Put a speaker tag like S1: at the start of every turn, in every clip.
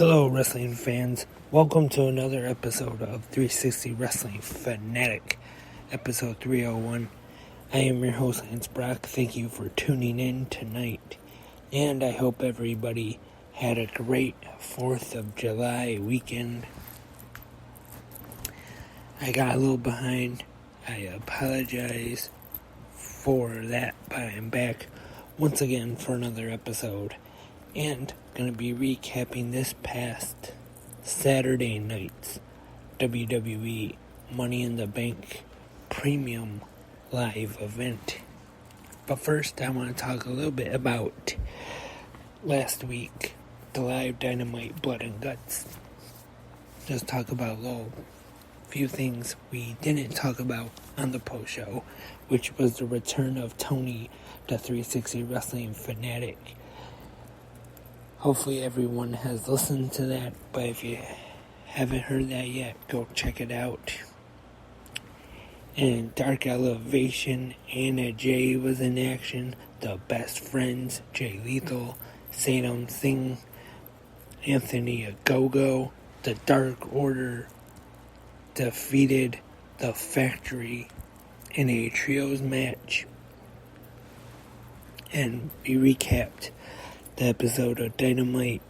S1: Hello, wrestling fans. Welcome to another episode of 360 Wrestling Fanatic, episode 301. I am your host, Lance Brock. Thank you for tuning in tonight. And I hope everybody had a great 4th of July weekend. I got a little behind. I apologize for that, but I'm back once again for another episode. And going to be recapping this past Saturday night's WWE Money in the Bank Premium Live event. But first, I want to talk a little bit about last week, the live Dynamite Blood and Guts. Just talk about a few things we didn't talk about on the post show, which was the return of Tony to 360 Wrestling Fanatic. Hopefully everyone has listened to that, but if you haven't heard that yet, go check it out. And Dark Elevation, Anna Jay was in action. The Best Friends, Jay Lethal, Saddam Singh, Anthony Ogogo. The Dark Order defeated The Factory in a trios match. And we recapped the episode of Dynamite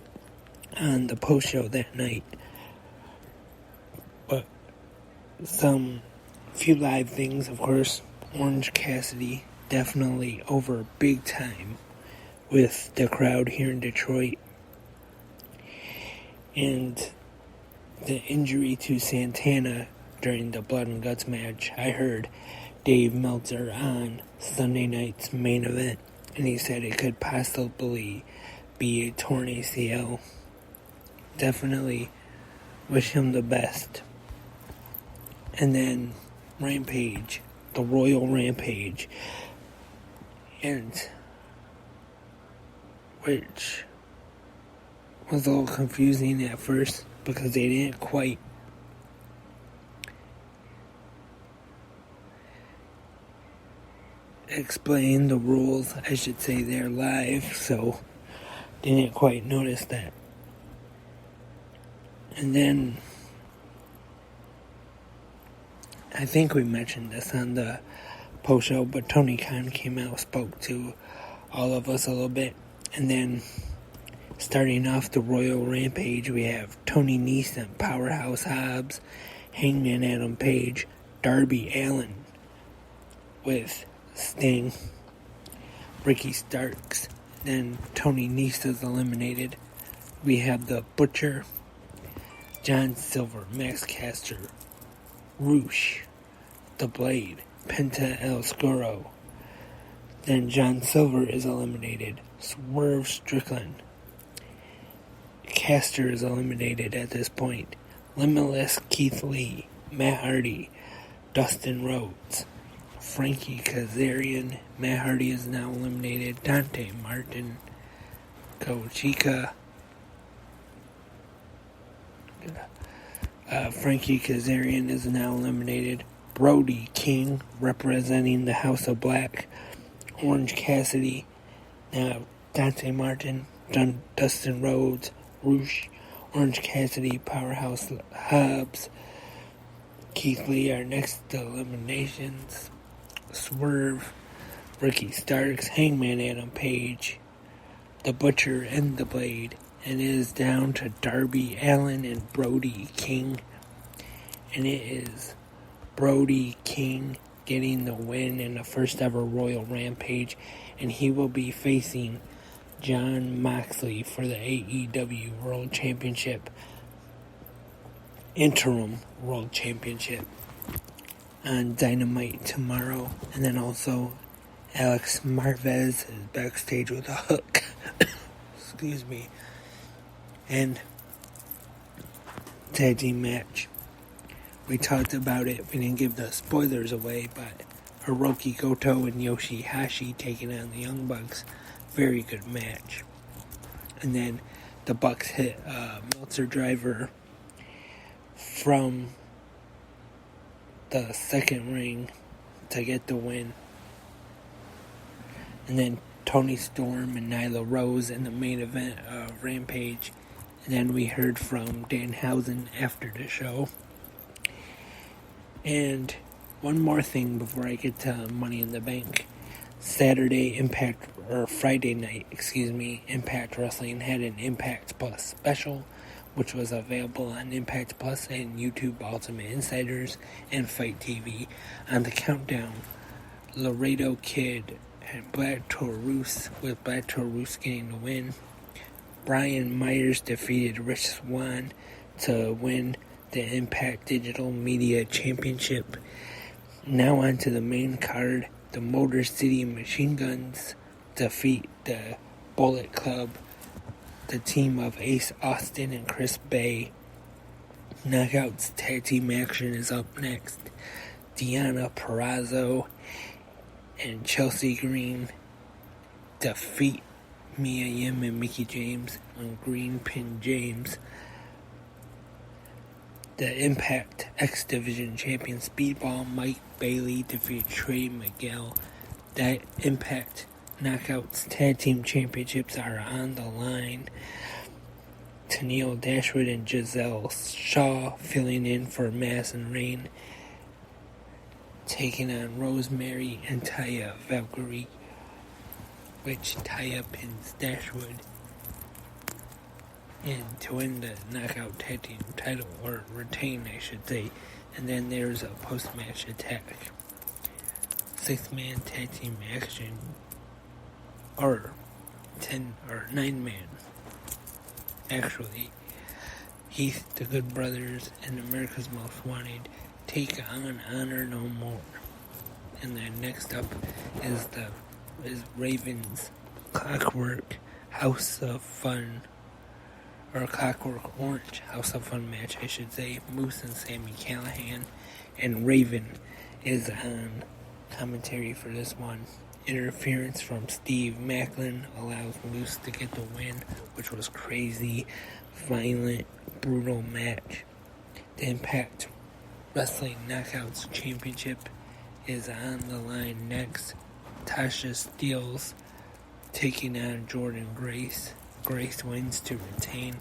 S1: on the post show that night. But few live things, of course. Orange Cassidy definitely over big time with the crowd here in Detroit. And the injury to Santana during the Blood and Guts match. I heard Dave Meltzer on Sunday night's main event, and he said it could possibly be a torn ACL. Definitely wish him the best. And then Rampage, the Royal Rampage, and which was a little confusing at first because they didn't quite explain the rules. I should say they're live, so didn't quite notice that. And then I think we mentioned this on the post show, but Tony Khan came out, spoke to all of us a little bit. And then starting off the Royal Rampage, we have Tony Nese and Powerhouse Hobbs, Hangman Adam Page, Darby Allin with Sting, Ricky Starks. Then Tony Nese is eliminated. We have the Butcher, John Silver, Max Caster, Roosh, The Blade, Penta El Scuro. Then John Silver is eliminated. Swerve Strickland. Caster is eliminated at this point. Limitless Keith Lee, Matt Hardy, Dustin Rhodes, Frankie Kazarian. Matt Hardy is now eliminated. Dante Martin, Cochica, Frankie Kazarian is now eliminated. Brody King, representing the House of Black. Orange Cassidy, now Dante Martin, Dustin Rhodes, Roosh, Orange Cassidy, Powerhouse Hobbs, Keith Lee are next to eliminations. Swerve, Ricky Starks, Hangman Adam Page, The Butcher, and The Blade. And it is down to Darby Allin and Brody King. And it is Brody King getting the win in the first ever Royal Rampage. And he will be facing Jon Moxley for the AEW World Championship, Interim World Championship, on Dynamite tomorrow. And then also Alex Marvez is backstage with a hook. Excuse me. And tag team match. We talked about it. We didn't give the spoilers away, but Hiroki Goto and Yoshihashi taking on the Young Bucks. Very good match. And then the Bucks hit Meltzer driver from the second ring to get the win. And then Toni Storm and Nyla Rose in the main event of Rampage And then we heard from Danhausen after the show. And one more thing before I get to Money in the Bank. Friday night, Impact Wrestling had an Impact Plus special, which was available on Impact Plus and YouTube Ultimate Insiders and Fight TV. On the countdown, Laredo Kid and Black Taurus, with Black Taurus getting the win. Brian Myers defeated Rich Swann to win the Impact Digital Media Championship. Now on to the main card. The Motor City Machine Guns defeat the Bullet Club, the team of Ace Austin and Chris Bay. Knockouts tag team action is up next. Deonna Purrazzo and Chelsea Green defeat Mia Yim and Mickie James on Green Pin James. The Impact X Division champion Speedball Mike Bailey defeated Trey Miguel. The Impact Knockouts Tag Team Championships are on the line. Tennille Dashwood and Giselle Shaw filling in for Madison Rayne, taking on Rosemary and Taya Valkyrie, which Taya pins Dashwood and to win the Knockout Tag Team title, or retain I should say. And then there's a post-match attack. 6-man tag team action, or 9-man actually. Heath, the Good Brothers, and America's Most Wanted take on Honor No More. And then next up is Raven's Clockwork House of Fun, or Clockwork Orange House of Fun match, I should say. Moose and Sami Callihan, and Raven is on commentary for this one. Interference from Steve Macklin allows Moose to get the win, which was crazy, violent, brutal match. The Impact Wrestling Knockouts Championship is on the line next. Tasha Steelz taking on Jordan Grace. Grace wins to retain.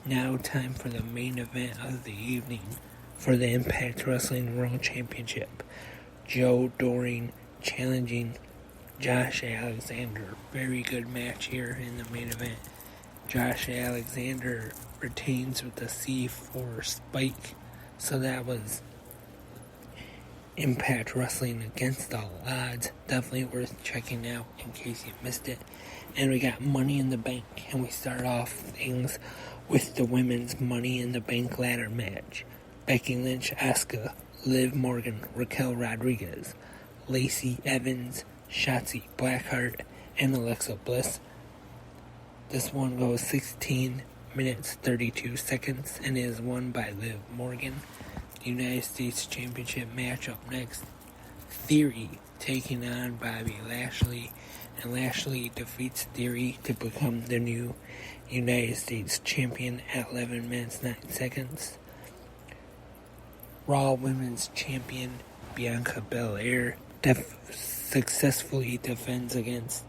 S1: Now time for the main event of the evening for the Impact Wrestling World Championship. Joe Doring challenging Josh Alexander. Very good match here in the main event. Josh Alexander retains with the C4 spike. So that was Impact Wrestling Against All Odds. Definitely worth checking out in case you missed it. And we got Money in the Bank, and we start off things with the women's Money in the Bank ladder match. Becky Lynch, Asuka, Liv Morgan, Raquel Rodriguez, Lacey Evans, Shotzi Blackheart, and Alexa Bliss. This one goes 16 minutes 32 seconds and is won by Liv Morgan. United States Championship match up next. Theory taking on Bobby Lashley, and Lashley defeats Theory to become the new United States Champion at 11 minutes 9 seconds. Raw Women's Champion Bianca Belair successfully defends against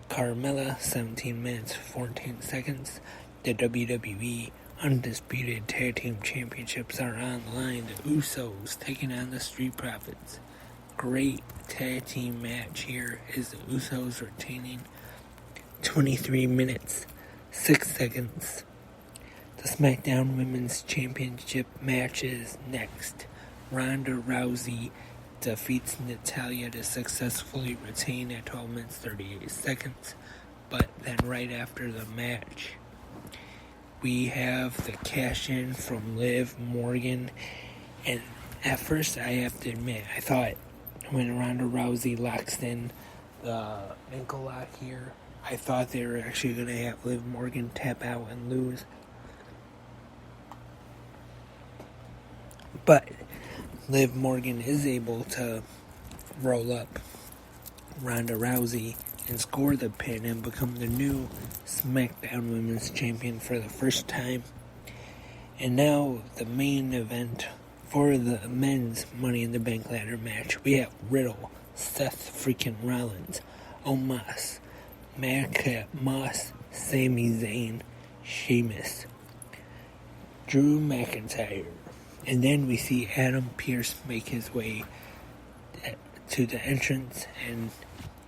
S1: Carmella, 17 minutes 14 seconds. The WWE Undisputed Tag Team Championships are on the line. The Usos taking on the Street Profits. Great tag team match here is the Usos retaining. 23 minutes 6 seconds. The SmackDown Women's Championship match is next. Ronda Rousey defeats Natalya to successfully retain at 12 minutes 38 seconds. But then right after the match, we have the cash-in from Liv Morgan. And at first, I have to admit, I thought when Ronda Rousey locks in the ankle lock here, I thought they were actually going to have Liv Morgan tap out and lose. But Liv Morgan is able to roll up Ronda Rousey and score the pin and become the new SmackDown Women's Champion for the first time. And now the main event for the men's Money in the Bank ladder match. We have Riddle, Seth freaking Rollins, Omos, Madcap Moss, Sami Zayn, Sheamus, Drew McIntyre, and then we see Adam Pearce make his way to the entrance, and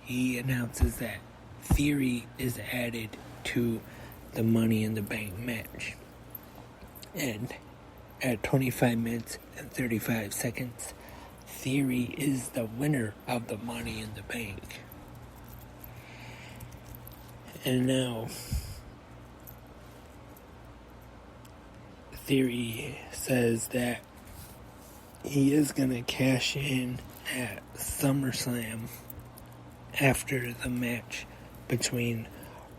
S1: he announces that Theory is added to the Money in the Bank match. And at 25 minutes and 35 seconds, Theory is the winner of the Money in the Bank. And now, Theory says that he is going to cash in at SummerSlam after the match between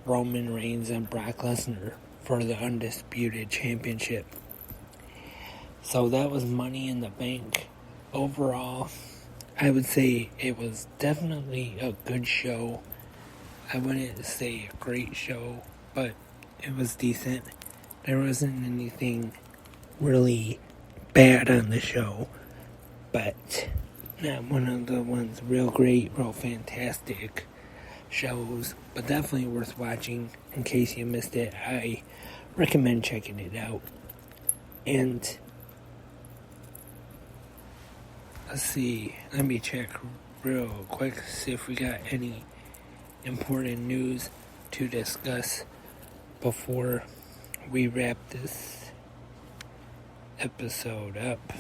S1: Roman Reigns and Brock Lesnar for the Undisputed Championship. So that was Money in the Bank. Overall, I would say it was definitely a good show. I wouldn't say a great show, but it was decent. There wasn't anything really bad on the show, but not one of the ones real great, real fantastic shows, but definitely worth watching. In case you missed it, I recommend checking it out. And let's see, let me check real quick, see if we got any important news to discuss before we wrap this episode up.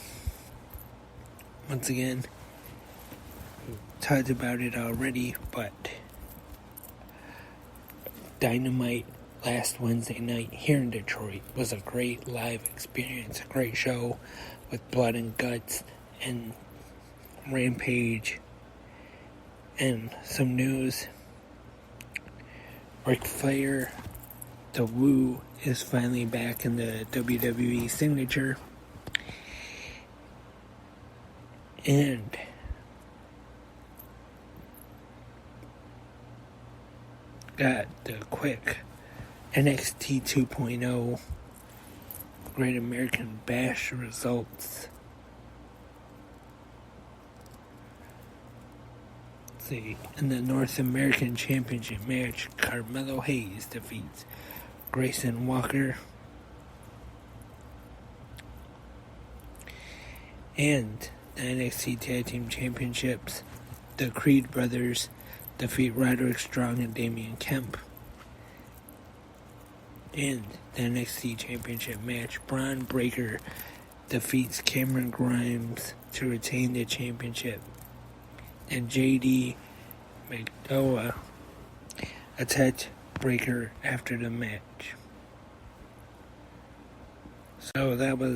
S1: Once again, we talked about it already, but Dynamite last Wednesday night here in Detroit was a great live experience, a great show with blood and guts and Rampage. And some news: Ric Flair, the Woo, is finally back in the WWE signature. And got the quick NXT 2.0 Great American Bash results. Let's see. In the North American Championship match, Carmelo Hayes defeats Grayson Walker. And the NXT Tag Team Championships, the Creed brothers defeat Roderick Strong and Damian Kemp. And the NXT Championship match, Braun Breaker defeats Cameron Grimes to retain the championship. And JD McDonough attacked Breaker after the match. So that was